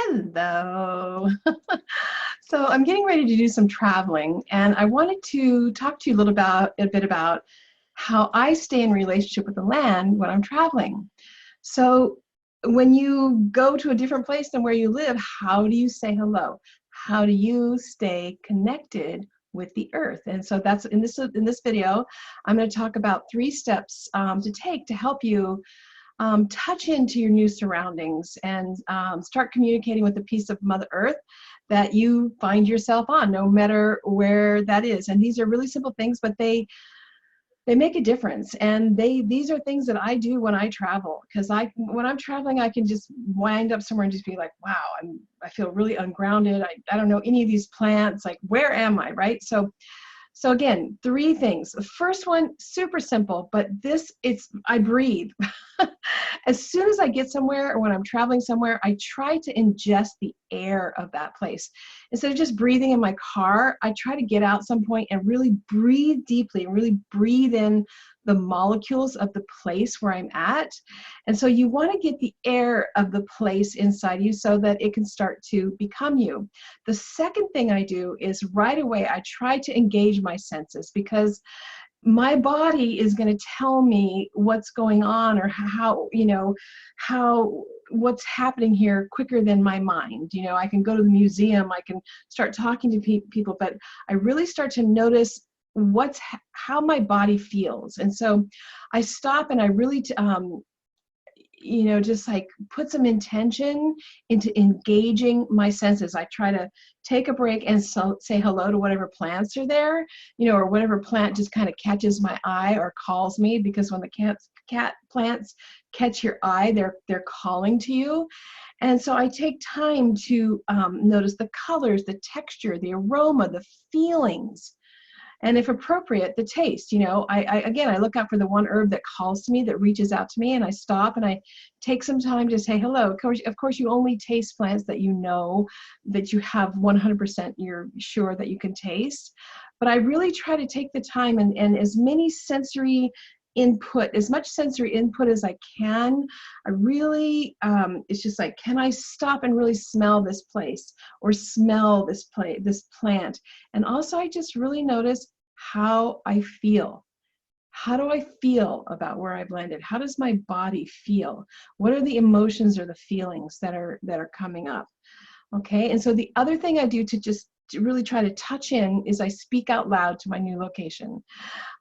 Hello. So I'm getting ready to do some traveling, and I wanted to talk to you a bit about how I stay in relationship with the land when I'm traveling. So when you go to a different place than where you live, how do you say hello? How do you stay connected with the earth? And so that's in this video, I'm going to talk about 3 steps to take to help you touch into your new surroundings and start communicating with the piece of Mother Earth that you find yourself on, no matter where that is. And these are really simple things, but they make a difference. And these are things that I do when I travel, because when I'm traveling, I can just wind up somewhere and just be like, wow, I feel really ungrounded. I don't know any of these plants. Like, where am I, right? So again, 3 things. The first one, super simple, but I breathe. As soon as I get somewhere or when I'm traveling somewhere, I try to ingest the air of that place. Instead of just breathing in my car, I try to get out some point and really breathe deeply and really breathe in the molecules of the place where I'm at. And so you want to get the air of the place inside you so that it can start to become you. The second thing I do is right away, I try to engage my senses, because my body is going to tell me what's going on, or what's happening here quicker than my mind. I can go to the museum, I can start talking to people, but I really start to notice how my body feels. And so I stop and I really just like put some intention into engaging my senses. I try to take a break and say hello to whatever plants are there, or whatever plant just kind of catches my eye or calls me, because when the cat plants catch your eye, they're calling to you. And so I take time to notice the colors, the texture, the aroma, the feelings, and if appropriate, the taste. I look out for the one herb that calls to me, that reaches out to me, and I stop and I take some time to say hello. Of course, you only taste plants that you know that you have 100%, you're sure that you can taste. But I really try to take the time and as much sensory input as I can. I really, it's just like, can I stop and really smell this place, or smell this plant? And also I just really notice how I feel. How do I feel about where I've landed? How does my body feel? What are the emotions or the feelings that are coming up? Okay, and so the other thing I do to really try to touch in is I speak out loud to my new location.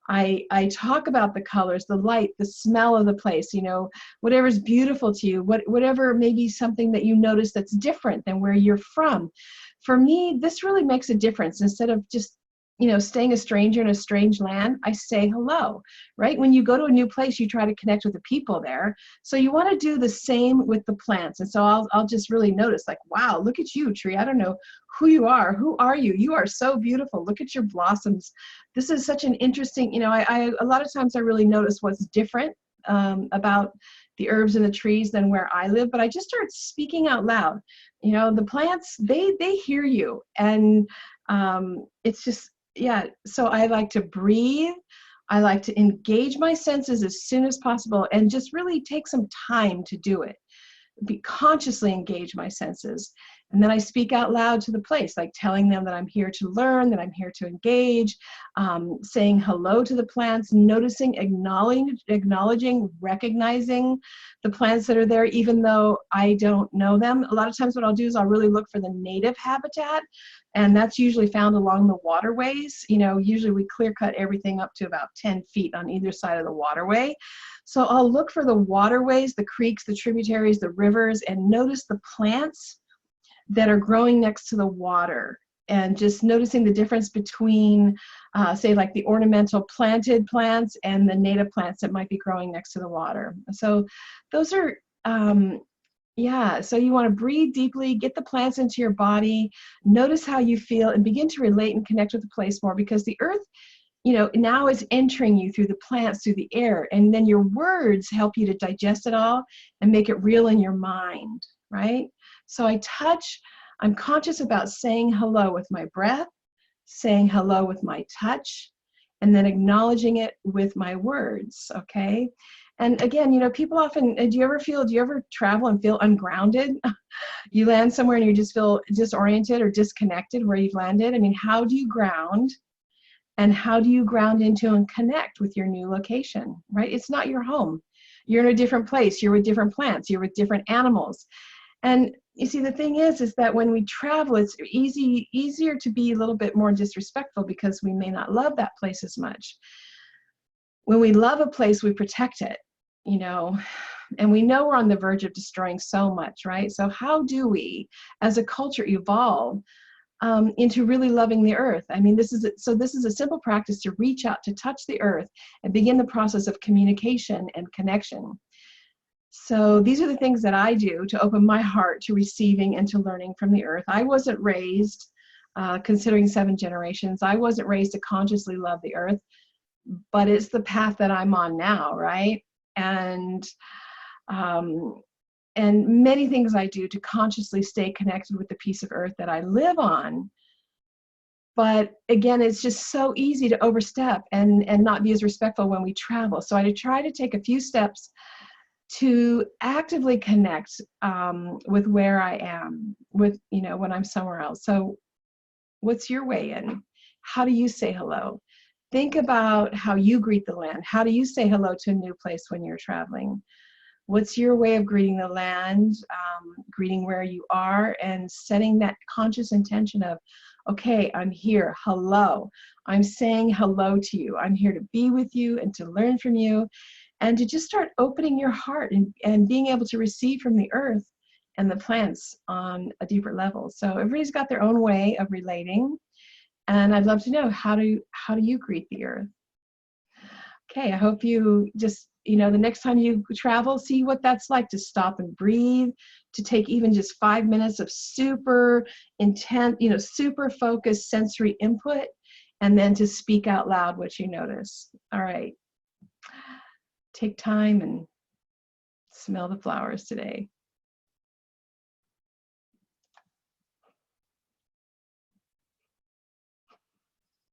I talk about the colors, the light, the smell of the place, whatever's beautiful to you, whatever maybe something that you notice that's different than where you're from. For me, this really makes a difference. Instead of just staying a stranger in a strange land, I say hello, right? When you go to a new place, you try to connect with the people there. So you want to do the same with the plants. And so I'll just really notice, like, wow, look at you, tree. I don't know who you are. Who are you? You are so beautiful. Look at your blossoms. This is such an interesting, a lot of times I really notice what's different about the herbs and the trees than where I live, but I just start speaking out loud. The plants, they hear you. And it's just, yeah, so I like to breathe. I like to engage my senses as soon as possible and just really take some time to do it. Consciously engage my senses. And then I speak out loud to the place, like telling them that I'm here to learn, that I'm here to engage, saying hello to the plants, noticing, acknowledging, recognizing the plants that are there, even though I don't know them. A lot of times what I'll do is I'll really look for the native habitat, and that's usually found along the waterways. Usually we clear cut everything up to about 10 feet on either side of the waterway. So I'll look for the waterways, the creeks, the tributaries, the rivers, and notice the plants that are growing next to the water, and just noticing the difference between, say, like the ornamental planted plants and the native plants that might be growing next to the water. So those are, so you want to breathe deeply, get the plants into your body, notice how you feel, and begin to relate and connect with the place more, because the earth, now is entering you through the plants, through the air, and then your words help you to digest it all and make it real in your mind, right? So I'm conscious about saying hello with my breath, saying hello with my touch, and then acknowledging it with my words, okay? And again, you know, people often, do you ever travel and feel ungrounded? You land somewhere and you just feel disoriented or disconnected where you've landed. I mean, how do you ground? And how do you ground into and connect with your new location, right? It's not your home. You're in a different place. You're with different plants. You're with different animals. And you see, the thing is that when we travel, it's easier to be a little bit more disrespectful because we may not love that place as much. When we love a place, we protect it, you know, and we know we're on the verge of destroying so much, right? So how do we, as a culture, evolve into really loving the earth? I mean, this is a simple practice to reach out, to touch the earth, and begin the process of communication and connection. So these are the things that I do to open my heart to receiving and to learning from the earth. I wasn't raised, considering 7 generations, I wasn't raised to consciously love the earth, but it's the path that I'm on now, right? And many things I do to consciously stay connected with the piece of earth that I live on. But again, it's just so easy to overstep and not be as respectful when we travel. So I try to take a few steps to actively connect with where I am, with, you know, when I'm somewhere else. So what's your way in? How do you say hello? Think about how you greet the land. How do you say hello to a new place when you're traveling? What's your way of greeting the land, greeting where you are, and setting that conscious intention of, okay, I'm here, hello. I'm saying hello to you. I'm here to be with you and to learn from you, and to just start opening your heart and being able to receive from the earth and the plants on a deeper level. So everybody's got their own way of relating, and I'd love to know, how do you greet the earth? Okay, I hope you just, you know, the next time you travel, see what that's like to stop and breathe, to take even just 5 minutes of super intent, you know, super focused sensory input, and then to speak out loud what you notice. All right, take time and smell the flowers today.